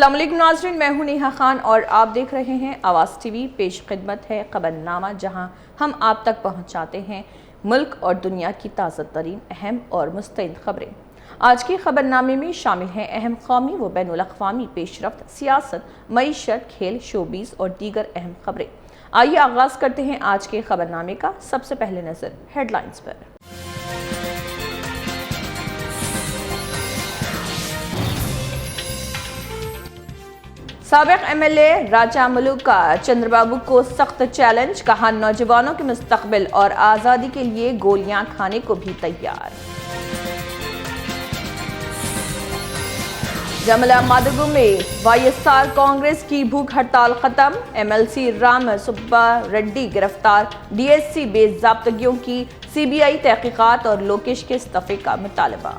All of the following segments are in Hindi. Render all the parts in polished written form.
अस्सलाम वालेकुम नाज़रीन, मैं हूं नेहा खान और आप देख रहे हैं आवाज़ टीवी। पेश खिदमत है खबरनामा, जहां हम आप तक पहुंचाते हैं मुल्क और दुनिया की ताज़ा तरीन अहम और मुस्तैद खबरें। आज के खबरनामे में शामिल हैं अहम कौमी व बैनुल अक़वामी पेशरफ्त, सियासत, मईशत, खेल, शोबीज़ और दीगर अहम खबरें। आइए आगाज़ करते हैं आज के खबरनामे का। सबसे पहले नज़र हेडलाइंस पर। साबिक़ एमएलए राजा मलूक का चंद्रबाबू को सख्त चैलेंज, कहा नौजवानों के मुस्तकबिल और आज़ादी के लिए गोलियां खाने को भी तैयार। जमला मादगु में वाईएसआर कांग्रेस की भूख हड़ताल खत्म, एमएलसी राम सुब्बा रेड्डी गिरफ्तार, डीएससी बेज़ाब्तगियों की सीबीआई तहकीकात और लोकेश के इस्तीफे का मुतालबा।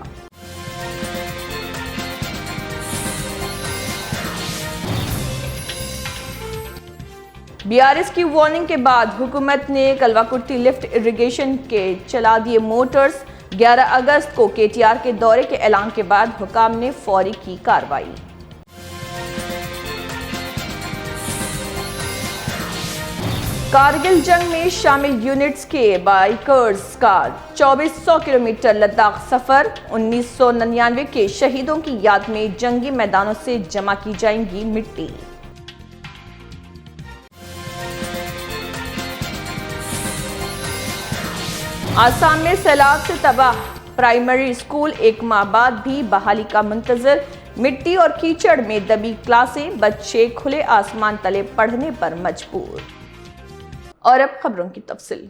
बीआरएस की वार्निंग के बाद हुकूमत ने कलवाकुर्ती लिफ्ट इरिगेशन के चला दिए मोटर्स। 11 अगस्त को केटीआर के दौरे के ऐलान के बाद हुकाम ने फौरी की कार्रवाई। कारगिल जंग में शामिल यूनिट्स के बाइकर्स का 2400 किलोमीटर लद्दाख सफर, 1999 के शहीदों की याद में जंगी मैदानों से जमा की जाएंगी मिट्टी। आसाम में सैलाब से तबाह प्राइमरी स्कूल, एक माह बाद भी बहाली का मुंतजर, मिट्टी और कीचड़ में दबी क्लासें, बच्चे खुले आसमान तले पढ़ने पर मजबूर। और अब खबरों की तफसील।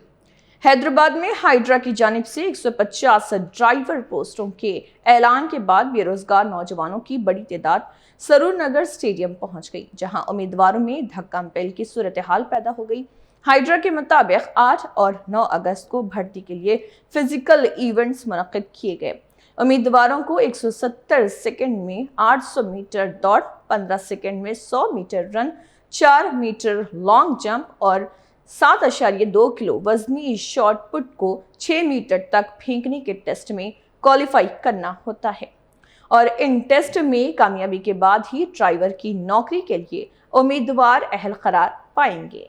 हैदराबाद में हाइड्रा की जानिब से 150 ड्राइवर पोस्टों के ऐलान के बाद बेरोजगार नौजवानों की बड़ी तादाद सरूर नगर स्टेडियम पहुंच गई, जहां उम्मीदवारों में धक्का पेल की सूरत हाल पैदा हो गई। हाइड्रा के मुताबिक 8 और 9 अगस्त को भर्ती के लिए फिजिकल इवेंट्स मुनक्किद किए गए। उम्मीदवारों को 170 सेकंड में 800 मीटर दौड़, 15 सेकंड में 100 metre run, 4 metre long jump और 7.2 किलो वजनी शॉट पुट को 6 मीटर तक फेंकने के टेस्ट में क्वालिफाई करना होता है और इन टेस्ट में कामयाबी के बाद ही ड्राइवर की नौकरी के लिए उम्मीदवार अहल करार पाएंगे।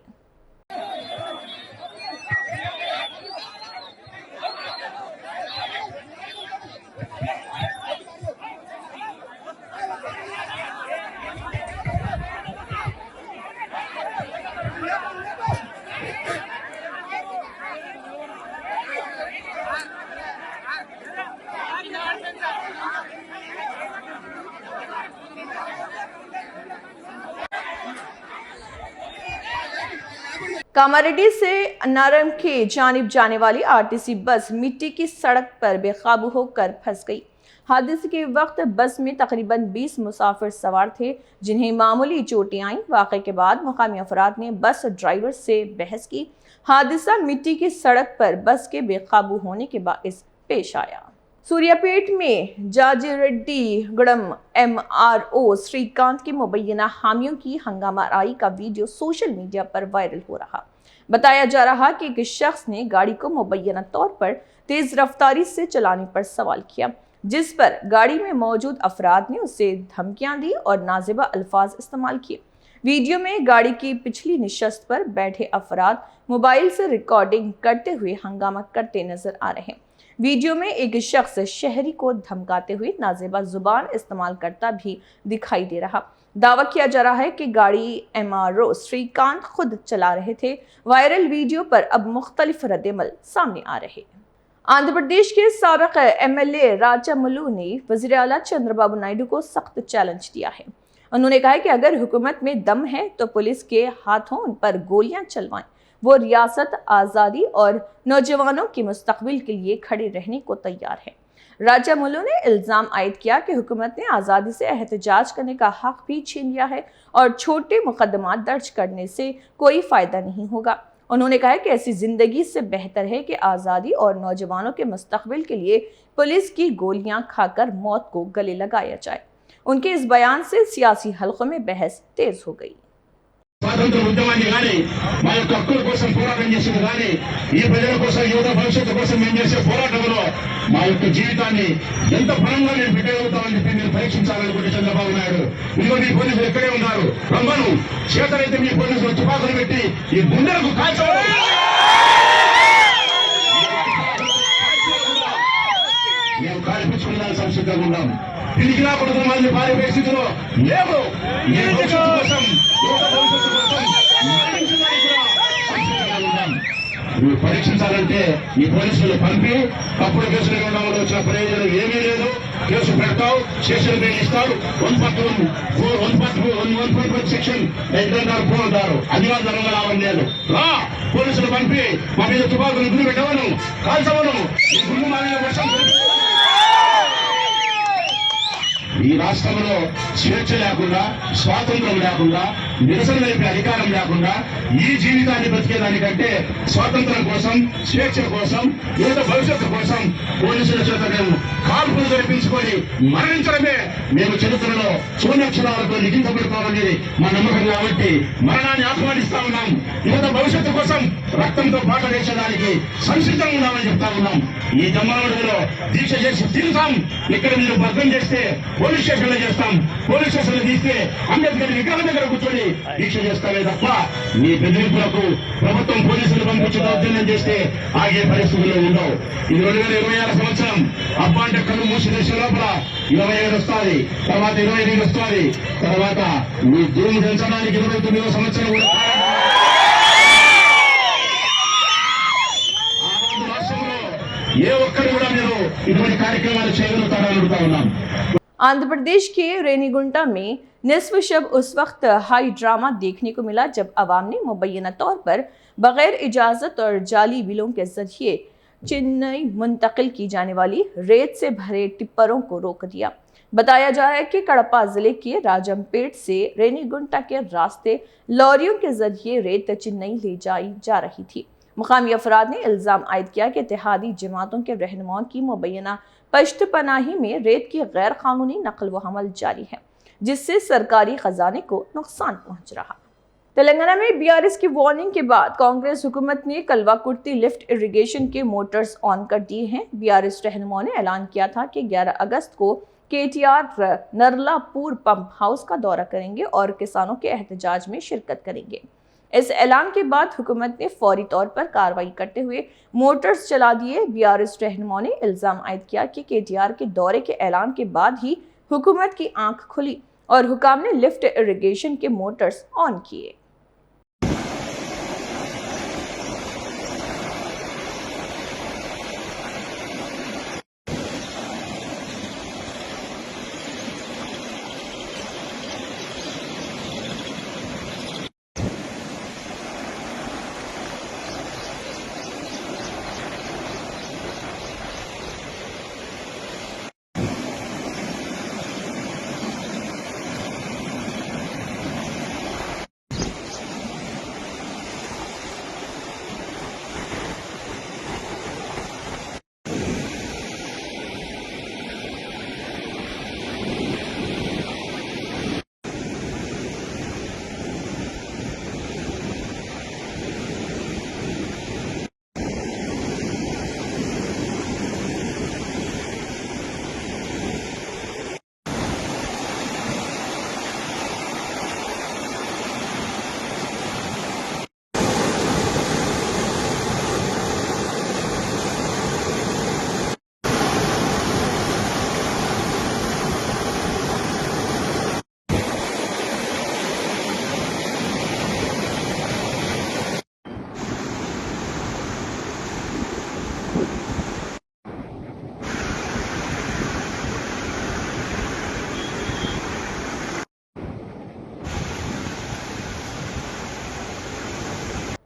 कामारेड्डी से अन्नावरम के जानिब जाने वाली आरटीसी बस मिट्टी की सड़क पर बेकाबू होकर फंस गई। हादसे के वक्त बस में तकरीबन 20 मुसाफिर सवार थे, जिन्हें मामूली चोटें आईं। वाक़े के बाद मुकामी अफराद ने बस ड्राइवर से बहस की। हादसा मिट्टी की सड़क पर बस के बेकाबू होने के बाइस पेश आया। सूर्यापेट में जाजिरेड्डी गड़म एमआरओ श्रीकांत के मुबैना हामियों की हंगामाराई का वीडियो सोशल मीडिया पर वायरल हो रहा। बताया जा रहा कि एक शख्स ने गाड़ी को मुबैना तौर पर तेज रफ्तारी से चलाने पर सवाल किया, जिस पर गाड़ी में मौजूद अफराद ने उसे धमकियां दी और नाज़िबा अल्फाज इस्तेमाल किए। वीडियो में गाड़ी की पिछली निशस्त पर बैठे अफराद मोबाइल से रिकॉर्डिंग करते हुए हंगामा करते नजर आ रहे हैं। वीडियो में एक शख्स शहरी को धमकाते हुए नाज़िबा जुबान इस्तेमाल करता भी दिखाई दे रहा। दावा किया जा रहा है कि गाड़ी एमआरओ श्रीकांत खुद चला रहे थे। वायरल वीडियो पर अब मुख्तलिफ रद्द-ए-अमल सामने आ रहे। आंध्र प्रदेश के साबिक़ एमएलए राजा मलू ने वज़ीर आला चंद्रबाबू नायडू को सख्त चैलेंज दिया है। उन्होंने कहा कि अगर हुकूमत में दम है तो पुलिस के हाथों उन पर गोलियां चलवाएं। वो रियासत, आज़ादी और नौजवानों के मुस्तकबिल के लिए खड़े रहने को तैयार है। राजा मुल्लू ने इल्ज़ाम आयद किया कि हुकूमत ने आज़ादी से एहतजाज करने का हक भी छीन लिया है और छोटे मुकदमा दर्ज करने से कोई फ़ायदा नहीं होगा। उन्होंने कहा कि ऐसी ज़िंदगी से बेहतर है कि आज़ादी और नौजवानों के मुस्तकबिल के लिए पुलिस की गोलियां खाकर मौत को गले लगाया जाए। उनके इस बयान से सियासी हलक़ों में बहस तेज़ हो गई। స్వాతంత్ర ఉద్యమాన్ని కానీ మా యొక్క హక్కుల కోసం పోరాటం చేసింది కానీ ఈ ప్రజల కోసం యువత భవిష్యత్తు కోసం మేము చేసే పోరాటంలో మా యొక్క జీవితాన్ని ఎంత బలంగా నేను పెట్టగలుగుతామని చెప్పి మీరు పరీక్షించాలనుకుంటే చంద్రబాబు నాయుడు ఇదిగో మీ పోలీసులు ఎక్కడే ఉన్నారు రమ్మను చేతనైతే మీ పోలీసులు తుపాకులు పెట్టి ఈ గుండెలకు కాల్చడం మేము కాల్పించుకునే సంసిద్ధంగా ఉన్నాం తిరిగి రాకూడదు మళ్ళీ భారీ పరిస్థితిలో లేవు ఈ భవిష్యత్తు కోసం యువత భవిష్యత్తు కోసం మరణించడానికి కూడా సంసిద్ధంగా ఉన్నాం మీరు పరీక్షించాలంటే ఈ పోలీసులు పంపి తప్పుడు కేసులు ఇవ్వడంలో వచ్చిన ప్రయోజనం ఏమీ లేదు కేసు పెడతావు స్టేషన్ బెయిల్ ఇస్తారు 1.1 సెక్షన్ అంటారు అది వాళ్ళు ధనంగా రావడం లేదు రా పోలీసులు పంపి మా మీద తుపాకులు గురి పెట్టవను కాల్చవను ఈ గుండు మా మీద వర్షం ఈ రాష్ట్రంలో స్వేచ్ఛ లేకుండా స్వాతంత్రం లేకుండా నిరసన తెలిపే అధికారం లేకుండా ఈ జీవితాన్ని బతికేదానికంటే స్వాతంత్రం కోసం స్వేచ్ఛ కోసం యువత భవిష్యత్తు కోసం పోలీసుల చేత మేము కాల్పులు జరిపించుకొని మరణించడమే మేము చరిత్రలో శూన్యాక్షరాలతో లిఖించబడిపోవాలనేది మా నమ్మకం కాబట్టి మరణాన్ని ఆహ్వానిస్తా ఉన్నాం యువత భవిష్యత్తు కోసం రక్తంతో పాట వేసేదానికి సంసిద్ధంగా ఉన్నామని చెప్తా ఉన్నాం ఈ జమ్మలమడుగులో దీక్ష చేసి తీరుతాం ఇక్కడ మీరు భద్రం చేస్తే పోలీస్ స్టేషన్ లో చేస్తాం పోలీస్ స్టేషన్ లో తీస్తే అంబేద్కర్ విగ్రహం దగ్గర కూర్చొని దీక్ష చేస్తామే తప్ప మీ బెదిరింపులకు ప్రభుత్వం పోలీసులు పంపించి దౌర్జన్యం చేస్తే ఆగే పరిస్థితుల్లో ఉండవు ఇది 2026 సంవత్సరం అబ్బా అంటే కళ్ళు మూసి దేశం లోపల 25 వస్తుంది తర్వాత 22 వస్తుంది తర్వాత మీ దూము పెంచడానికి 29వ సంవత్సరం కూడా రాష్ట్రంలో ఏ ఒక్కరు కూడా మీరు ఇటువంటి కార్యక్రమాలు చేయగలుగుతారని అడుగుతా ఉన్నాం। आंध्र प्रदेश के रेनीगुंटा में निस्फ शब उस वक्त हाई ड्रामा देखने को मिला जब अवाम ने मुबैना तौर पर बगैर इजाज़त और जाली बिलों के जरिए चेन्नई मुंतकिल की जाने वाली रेत से भरे टिप्परों को रोक दिया। बताया जा रहा है कि कड़पा जिले के राजमपेट से रेनीगुंटा के रास्ते लॉरियों के जरिए रेत चेन्नई ले जाई जा रही थी। मुकामी अफराद ने इल्ज़ाम आयद किया कि इत्तेहादी जमातों के रहनुमाओं की मुबैना पश्त पनाही में रेत की गैर कानूनी नकल व हमल जारी है जिससे सरकारी खजाने को नुकसान पहुंच रहा। तेलंगाना में बीआरएस की वार्निंग के बाद कांग्रेस हुकूमत ने कलवाकुर्ती लिफ्ट इरिगेशन के मोटर्स ऑन कर दिए हैं। बीआरएस रहनुमाओं ने ऐलान किया था कि 11 अगस्त को केटीआर नरलापुर पंप हाउस का दौरा करेंगे और किसानों के एहतजाज में शिरकत करेंगे। इस ऐलान के बाद हुकूमत ने फौरी तौर पर कार्रवाई करते हुए मोटर्स चला दिए। बीआरएस रहनुमाओं ने इल्जाम आयद किया कि केटीआर के दौरे के ऐलान के बाद ही हुकूमत की आंख खुली और हुकाम ने लिफ्ट इरिगेशन के मोटर्स ऑन किए।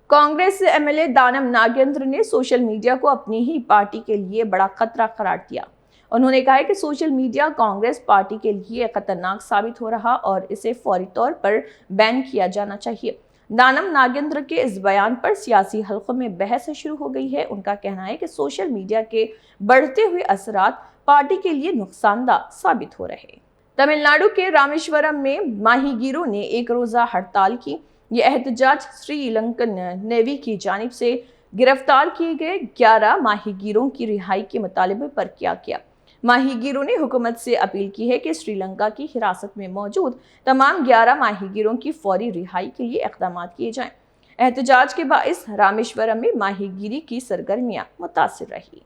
कांग्रेस एमएलए दानम नागेंद्र ने सोशल मीडिया को अपनी ही पार्टी के लिए बड़ा खतरा करार दिया। उन्होंने कहा है कि सोशल मीडिया कांग्रेस पार्टी के लिए खतरनाक साबित हो रहा और इसे फौरी तौर पर बैन किया जाना चाहिए। दानम नागेंद्र के इस बयान पर सियासी हलकों में बहस शुरू हो गई है। उनका कहना है कि सोशल मीडिया के बढ़ते हुए असरात पार्टी के लिए नुकसानदायक साबित हो रहे हैं। तमिलनाडु के रामेश्वरम में माहीगीरों ने एक रोजा हड़ताल की। ये एहतजाज श्रीलंकन नेवी की जानिब से गिरफ्तार किए गए 11 माहीगीरों की रिहाई के मुतालबे पर किया गया। माहीगीरों ने हुकूमत से अपील की है कि श्रीलंका की हिरासत में मौजूद तमाम 11 माहीगीरों की फौरी रिहाई के लिए इक़दाम किए जाएं। एहतजाज के बाइस रामेश्वरम में माहीगीरी की सरगर्मियां मुतासिर रही।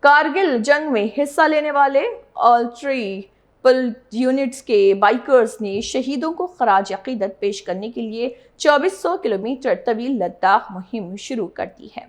कारगिल जंग में हिस्सा लेने वाले ऑल ट्रिपल यूनिट्स के बाइकर्स ने शहीदों को खराज अकीदत पेश करने के लिए 2400 किलोमीटर तवील लद्दाख मुहिम शुरू कर दी है।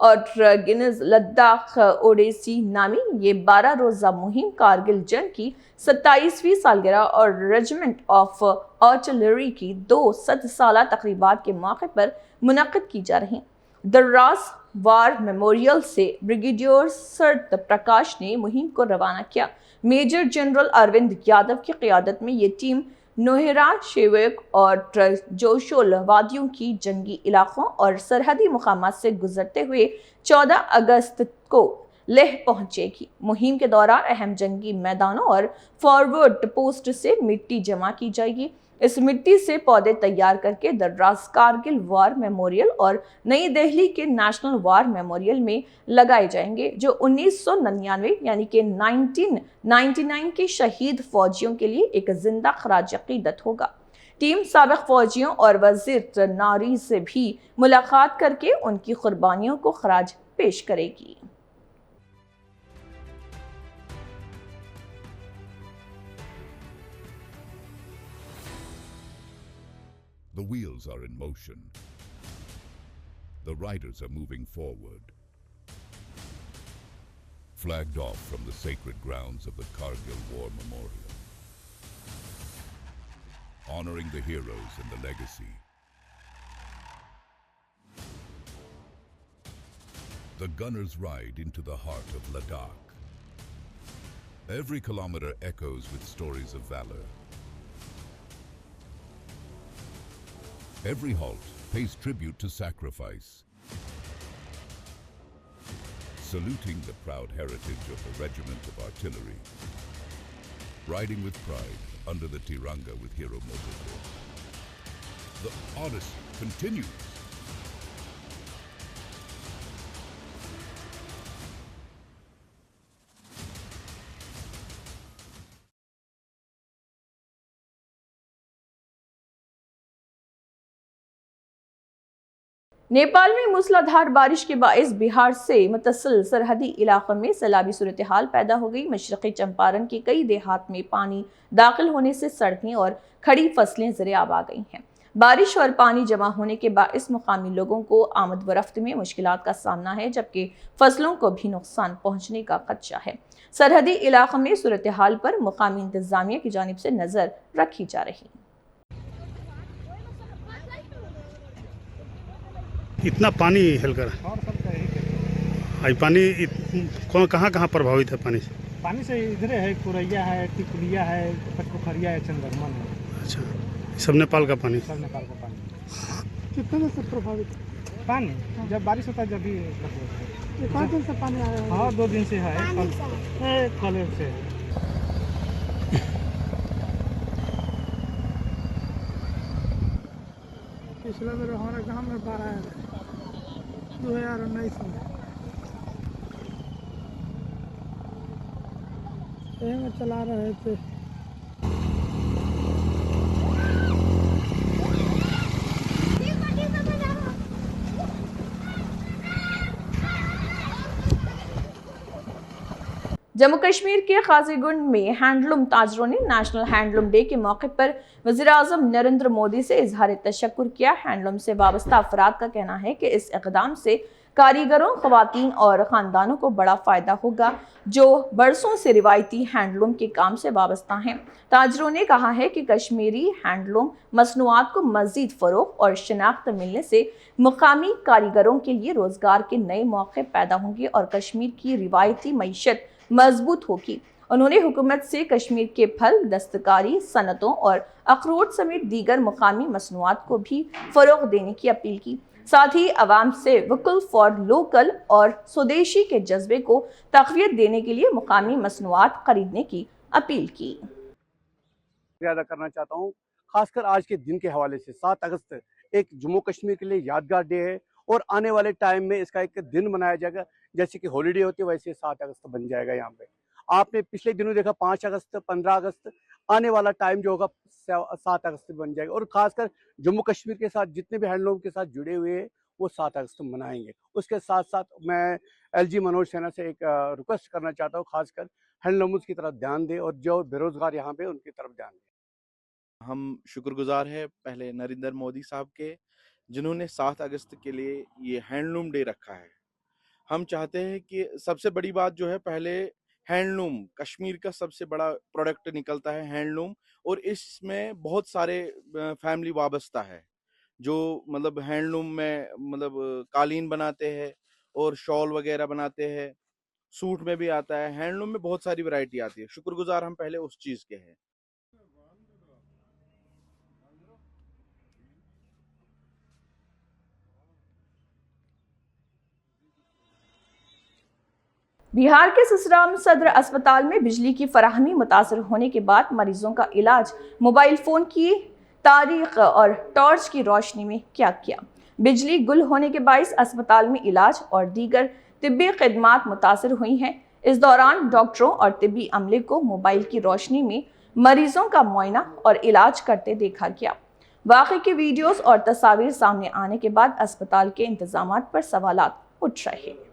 और गिनीज लद्दाख ओडेसी नामी ये 12 रोज़ा मुहिम कारगिल जंग की 27वीं सालगिरह और रेजिमेंट ऑफ आर्टिलरी की 200 साला तकरीबात के मौके पर मुनक्किद की जा रही। द्रास वार मेमोरियल से ब्रिगेडियर सर प्रकाश ने मुहिम को रवाना किया। मेजर जनरल अरविंद यादव की क़यादत में ये टीम नोहरा, शेवेक और जोशोल वादियों की जंगी इलाकों और सरहदी मुकामात से गुजरते हुए 14 अगस्त को लेह पहुंचेगी। मुहिम के दौरान अहम जंगी मैदानों और फॉरवर्ड पोस्ट से मिट्टी जमा की जाएगी। इस मिट्टी से पौधे तैयार करके द्रास कारगिल वार मेमोरियल और नई दिल्ली के नेशनल वार मेमोरियल में लगाए जाएंगे, जो 1999 यानी कि 1999 के शहीद फौजियों के लिए एक जिंदा खराज अकीदत होगा। टीम साबिक फौजियों और वजीर नारी से भी मुलाकात करके उनकी कुर्बानियों को खराज पेश करेगी। The wheels are in motion. The riders are moving forward. Flagged off from the sacred grounds of the Kargil War Memorial. Honoring the heroes and the legacy. The gunners ride into the heart of Ladakh. Every kilometer echoes with stories of valor. Every halt pays tribute to sacrifice, saluting the proud heritage of the Regiment of Artillery, riding with pride under the Tiranga with Hero Motorcorp. The odyssey continues. Nepal में मूसलाधार बारिश के बाइस बिहार से मुतसिल सरहदी इलाकों में सैलाबी सूरत हाल पैदा हो गई। मशरक़ी चंपारण के कई देहात में पानी दाखिल होने से सड़कें और खड़ी फसलें ज़रियाब आ गई हैं। बारिश और पानी जमा होने के बाइस मुकामी लोगों को आमद व रफ्त में मुश्किलात का सामना है, जबकि फसलों को भी नुकसान पहुँचने का खदशा है। सरहदी इलाकों में सूरत हाल पर मुकामी इंतजामिया की जानिब से नज़र रखी जा रही। इतना पानी हेलकर और सब का यही कहते आई पानी कहाँ कहाँ प्रभावित है पानी से? हैं। पानी से इधर है, कुरैया है, टिकुलिया है, पचपोखरिया है, चंद्रमन है, अच्छा, सब नेपाल का पानी। सब नेपाल का पानी। कितने दिन से प्रभावित है? पानी जब बारिश होता है जब भी ये 5 दिन से पानी आ रहा है? हाँ 2 दिन से है, कल से। पिछला बार हमारे गांव में बाढ़ आया था 2019 में, यही में चला रहे थे। जम्मू कश्मीर के काजीगुंड में हैंडलूम ताजरों ने नेशनल हैंडलूम डे के मौके पर वज़ीर-ए-आज़म नरेंद्र मोदी से इजहार तशक्कुर किया। हैंडलूम से वाबस्ता अफराद का कहना है कि इस इक़दाम से कारीगरों, ख़वातीन और ख़ानदानों को बड़ा फ़ायदा होगा जो बरसों से रिवायती हैंडलूम के काम से वाबस्ता हैं। ताजरों ने कहा है कि कश्मीरी हैंडलूम मसनूआत को मज़ीद फ़रोग़ और शनाख्त मिलने से मुकामी कारीगरों के लिए रोज़गार के नए मौके पैदा होंगे और कश्मीर की रिवायती मईशत मजबूत होगी। उन्होंने हुकूमत से कश्मीर के फल, दस्तकारी सनतों और अखरोट समेत दीगर मुकामी मसनूआत को भी फ़रोग़ देने की अपील की। साथ ही अवाम से वोकल फॉर लोकल और स्वदेशी के जज्बे को तक़वियत देने के लिए मुकामी मसनूआत खरीदने की अपील की। अदा करना चाहता हूँ, खासकर आज के दिन के हवाले से 7 अगस्त एक जम्मू कश्मीर के लिए यादगार डे है और आने वाले टाइम में इसका एक दिन मनाया जाएगा। जैसे कि हॉलीडे होती है वैसे 7 अगस्त बन जाएगा। यहाँ पे आपने पिछले दिनों देखा 5 अगस्त, 15 अगस्त, आने वाला टाइम जो होगा 7 अगस्त बन जाएगा। और खासकर जम्मू कश्मीर के साथ जितने भी हैंडलूम के साथ जुड़े हुए हैं वो 7 अगस्त मनाएंगे। उसके साथ साथ मैं LG मनोज सिन्हा से एक रिक्वेस्ट करना चाहता हूँ, खासकर हैंडलूम्स की तरफ ध्यान दें और जो बेरोजगार यहाँ पे उनकी तरफ ध्यान दें। हम शुक्रगुजार है पहले नरेंद्र मोदी साहब के, जिन्होंने 7 अगस्त के लिए ये हैंडलूम डे रखा है। हम चाहते हैं कि सबसे बड़ी बात जो है, पहले हैंडलूम कश्मीर का सबसे बड़ा प्रोडक्ट निकलता है हैंडलूम, और इसमें बहुत सारे फैमिली वाबस्ता है जो मतलब हैंडलूम में मतलब कालीन बनाते हैं और शॉल वगैरह बनाते हैं, सूट में भी आता है। हैंडलूम में बहुत सारी वैरायटी आती है। शुक्रगुजार हम पहले उस चीज़ के हैं। बिहार के ससराम सदर अस्पताल में बिजली की फराहमी मुतासर होने के बाद मरीजों का इलाज मोबाइल फ़ोन की तारीख और टॉर्च की रोशनी में किया। बिजली गुल होने के बाइस अस्पताल में इलाज और दीगर तिब्बी खिदमात मुतासर हुई हैं। इस दौरान डॉक्टरों और तिब्बी अमले को मोबाइल की रोशनी में मरीजों का मुआयना और इलाज करते देखा गया। वाक़े की वीडियोस और तस्वीर सामने आने के बाद अस्पताल के इंतजामात पर सवालात उठ रहे हैं।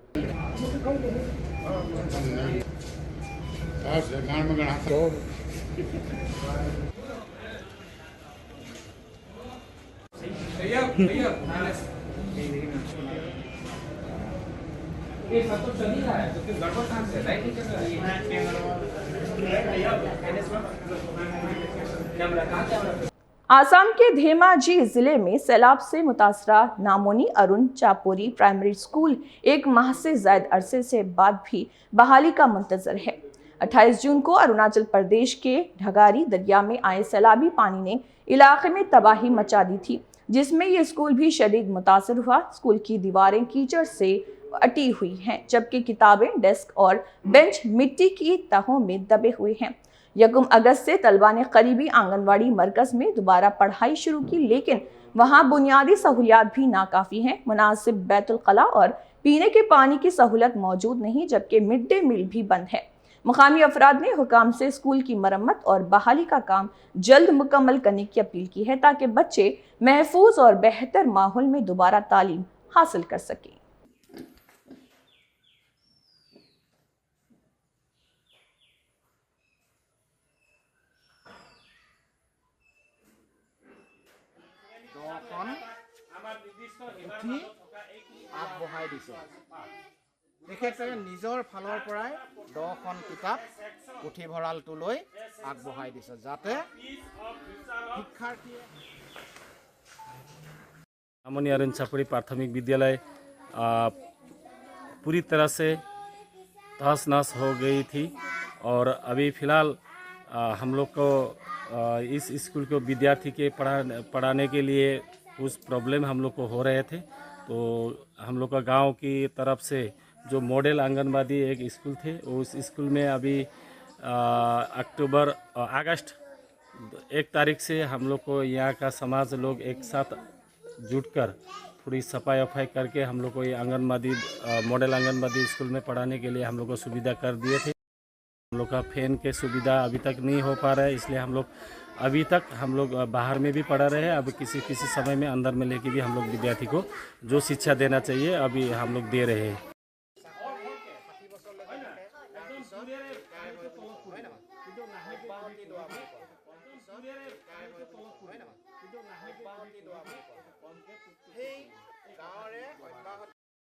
आसाम के धेमाजी जिले में सैलाब से मुतासरा नामोनी अरुण चापोरी प्राइमरी स्कूल 1 माह से ज्यादा अरसे से बाद भी बहाली का मुंतजर है। 28 जून को अरुणाचल प्रदेश के ढगारी दरिया में आए सैलाबी पानी ने इलाके में तबाही मचा दी थी, जिसमें ये स्कूल भी शदीद मुतासर हुआ। स्कूल की दीवारें कीचड़ से अटी हुई हैं, जबकि किताबें, डेस्क और बेंच मिट्टी की तहों में दबे हुए हैं। 1 अगस्त से तलबा ने करीबी आंगनवाड़ी मरकज़ में दोबारा पढ़ाई शुरू की, लेकिन वहां बुनियादी सहूलियात भी नाकाफ़ी हैं। मुनासिब बैतुल कला और पीने के पानी की सहूलत मौजूद नहीं, जबकि मिड डे मील भी बंद है। मुकामी अफराद ने हुकाम से स्कूल की मरम्मत और बहाली का काम जल्द मुकम्मल करने की अपील की है, ताकि बच्चे महफूज और बेहतर माहौल में दोबारा तालीम हासिल कर सकें। উঠি আগবঢ়াই দিছে। তেখেতে নিজৰ ফালৰ পৰাই 10খন কিতাপ পুথিভঁৰালটোলৈ আগবঢ়াই দিছে, যাতে শিক্ষাৰ্থীয়ে अमनियारन छापड़ी प्राथमिक विद्यालय पूरी तरह से तहस नहस हो गई थी और अभी फ़िलहाल हम लोग को इस स्कूल को विद्यार्थी के पढ़ाने के लिए कुछ प्रॉब्लम हम लोग को हो रहे थे। तो हम लोग का गांव की तरफ से जो मॉडल आंगनबाड़ी एक स्कूल थे, उस स्कूल में अभी अगस्त 1 तारीख से हम लोग को यहाँ का समाज लोग एक साथ जुटकर थोड़ी सफाई वफाई करके हम लोग को ये आंगनबाड़ी मॉडल आंगनबाड़ी स्कूल में पढ़ाने के लिए हम लोग को सुविधा कर दिए थे। हम लोग का फैन के सुविधा अभी तक नहीं हो पा रहा है, इसलिए हम लोग अभी तक हम लोग बाहर में भी पढ़ा रहे हैं। अभी किसी समय में अंदर में लेके भी हम लोग विद्यार्थी को जो शिक्षा देना चाहिए अभी हम लोग दे रहे हैं।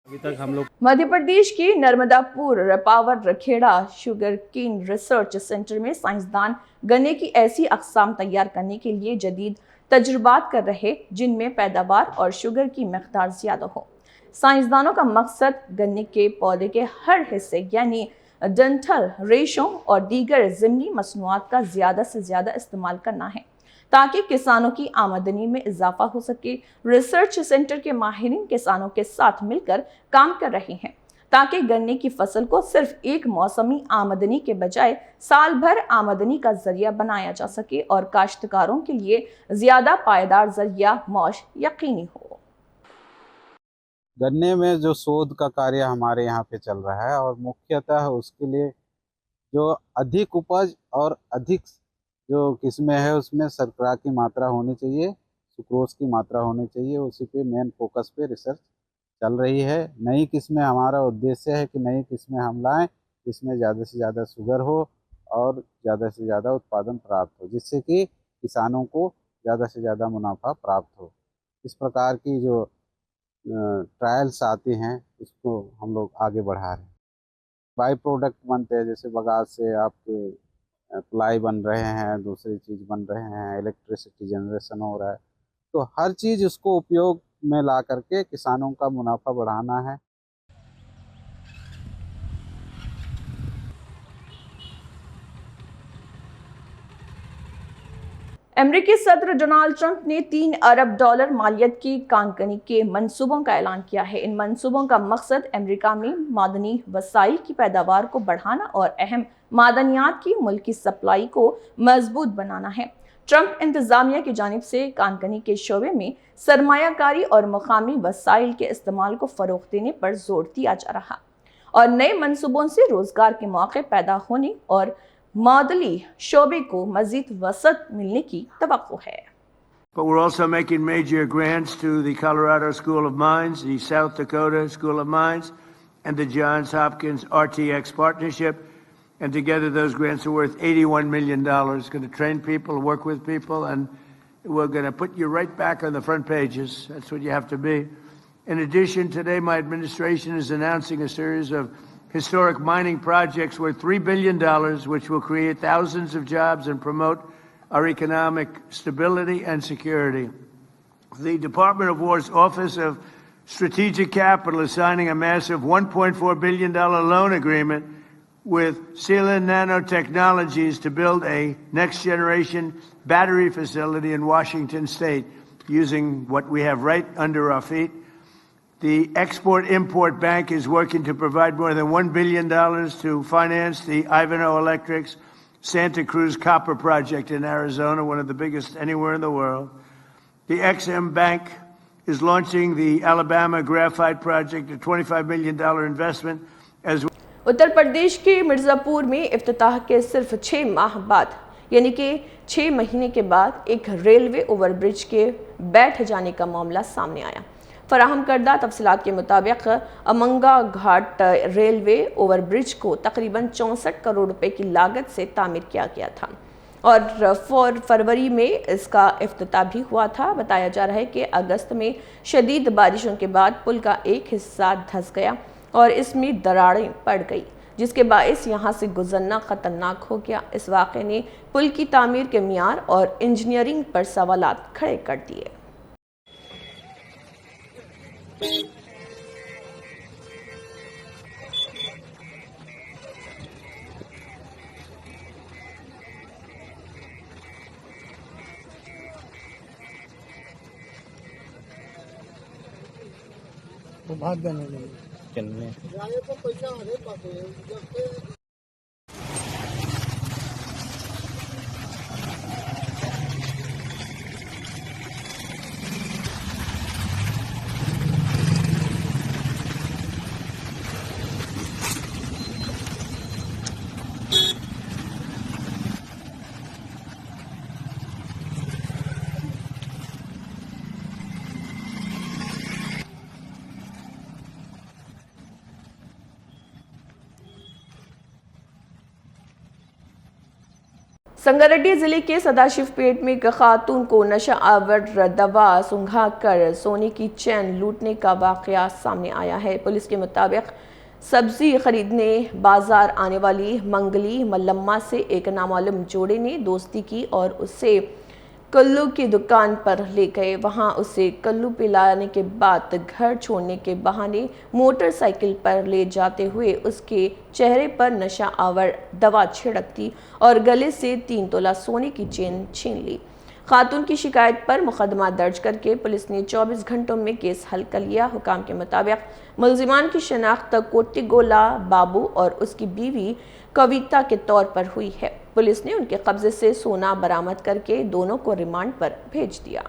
अभी तक हम लोग मध्य प्रदेश के Narmadapur Pawarkheda sugar cane research centre में साइंसदान गन्ने की ऐसी अक़साम तैयार करने के लिए जदीद तजुर्बात कर रहे जिनमें पैदावार और शुगर की मिक़दार ज़्यादा हो। साइंसदानों का मकसद गन्ने के पौधे के हर हिस्से यानी डंठल, रेशों और दीगर ज़िमनी मसनूआत का ज़्यादा से ज़्यादा इस्तेमाल करना है ताकि किसानों की आमदनी में इजाफा हो सके। रिसर्च सेंटर के माहिरीन किसानों के साथ मिलकर काम कर रहे हैं ताकि गन्ने की फसल को सिर्फ एक मौसमी आमदनी के बजाय साल भर आमदनी का जरिया बनाया जा सके और काश्तकारों के लिए ज्यादा पायदार जरिया मौश यकीनी हो। गन्ने में जो शोध का कार्य हमारे यहाँ पे चल रहा है और मुख्यतः उसके लिए जो अधिक उपज और अधिक जो किस्में है उसमें शर्करा की मात्रा होनी चाहिए, सुक्रोज की मात्रा होनी चाहिए, उसी पे मेन फोकस पे रिसर्च चल रही है। नई किस्में, हमारा उद्देश्य है कि नई किस्में हम लाएं जिसमें ज़्यादा से ज़्यादा शुगर हो और ज़्यादा से ज़्यादा उत्पादन प्राप्त हो, जिससे कि किसानों को ज़्यादा से ज़्यादा मुनाफा प्राप्त हो। इस प्रकार की जो ट्रायल्स आते हैं उसको हम लोग आगे बढ़ा रहे हैं। बाई प्रोडक्ट बनते हैं, जैसे बगास से आपके प्लाई बन रहे हैं, दूसरी चीज़ बन रहे हैं, इलेक्ट्रिसिटी जनरेशन हो रहा है। तो हर चीज़ उसको उपयोग में ला करके किसानों का मुनाफा बढ़ाना है। अमेरिकी सदर डोनाल्ड ट्रंप ने $3 अरब मालियत की कानकनी के मंसूबों का ऐलान किया है। इन मंसूबों का मकसद अमेरिका में मादनी वसाइल की पैदावार को बढ़ाना और अहम मादनियात की मुल्की सप्लाई को मजबूत बनाना है। ट्रंप इंतजामिया की जानिब से कानकनी के शोबे में सरमायाकारी और मुकामी वसाइल के इस्तेमाल को फ़रोग़ देने पर जोर दिया जा रहा और नए मंसूबों से रोजगार के मौके पैदा होने और मादली शोबे को मजीद वसअत मिलने की तवक्को है। But we're also making major grants to the Colorado School of Mines, the South Dakota School of Mines, and the Johns Hopkins RTX partnership. And together those grants are worth $81 million. Going to train people, work with people, and we're going to put you right back on the front pages. That's what you have to be. In addition, today my administration is announcing a series of historic mining projects worth $3 billion, which will create thousands of jobs and promote our economic stability and security. The Department of War's Office of Strategic Capital is signing a massive $1.4 billion loan agreement with Sealand Nanotechnologies to build a next-generation battery facility in Washington State using what we have right under our feet. The Export-Import Bank is working to provide more than $1 billion to finance the Ivanhoe Electric's Santa Cruz Copper Project in Arizona, one of the biggest anywhere in the world. The Ex-Im Bank is launching the Alabama Graphite Project, a $25 million investment as well. Uttar Pradesh के मिर्ज़ापुर में इफ्तिताह के सिर्फ 6 माह बाद यानी कि 6 महीने के बाद एक रेलवे ओवरब्रिज के बैठ जाने का मामला सामने आया। फराहम करदा तफसीलात के मुताबिक अमंगा घाट रेलवे ओवरब्रिज को तकरीबन 64 करोड़ रुपए की लागत से तामीर किया गया था और फरवरी में इसका इफ्तिताह भी हुआ था। बताया जा रहा है कि अगस्त में शदीद बारिशों के बाद पुल का एक हिस्सा धंस गया और इसमें दरारें पड़ गई, जिसके बायस यहाँ से गुजरना ख़तरनाक हो गया। इस वाक़े ने पुल की तामीर के मियार और इंजीनियरिंग पर सवालात खड़े कर दिए। वो भाग देने लगे चलने संगारेड्डी जिले के सदाशिवपेट में एक खातून को नशा आवर दवा सुंघाकर सोने की चैन लूटने का वाकया सामने आया है। पुलिस के मुताबिक सब्जी खरीदने बाजार आने वाली मंगली मल्लम्मा से एक नामालूम जोड़े ने दोस्ती की और उसे कल्लू की दुकान पर ले गए। वहां उसे कल्लू पिलाने के बाद घर छोड़ने के बहाने मोटरसाइकिल पर ले जाते हुए उसके चेहरे पर नशा आवर दवा छिड़क दी और गले से 3 तोला सोने की चेन छीन ली। खातून की शिकायत पर मुकदमा दर्ज करके पुलिस ने 24 घंटों में केस हल कर लिया। हुकाम के मुताबिक मुलजिमान की शनाख्त कोटी गोला बाबू और उसकी बीवी कविता के तौर पर हुई है। पुलिस ने उनके कब्जे से सोना बरामद करके दोनों को रिमांड पर भेज दिया।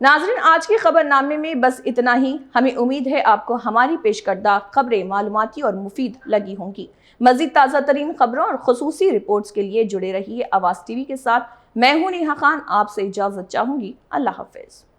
नाज़रीन, आज के खबरनामे में बस इतना ही। हमें उम्मीद है आपको हमारी पेश करदा खबरें मालूमाती और मुफीद लगी होंगी। मज़ीद ताज़ा तरीन खबरों और खुसूसी रिपोर्ट्स के लिए जुड़े रहिए आवाज़ टीवी के साथ। मैं हूं नेहा खान, आपसे इजाज़त चाहूँगी। अल्लाह हाफ़िज़।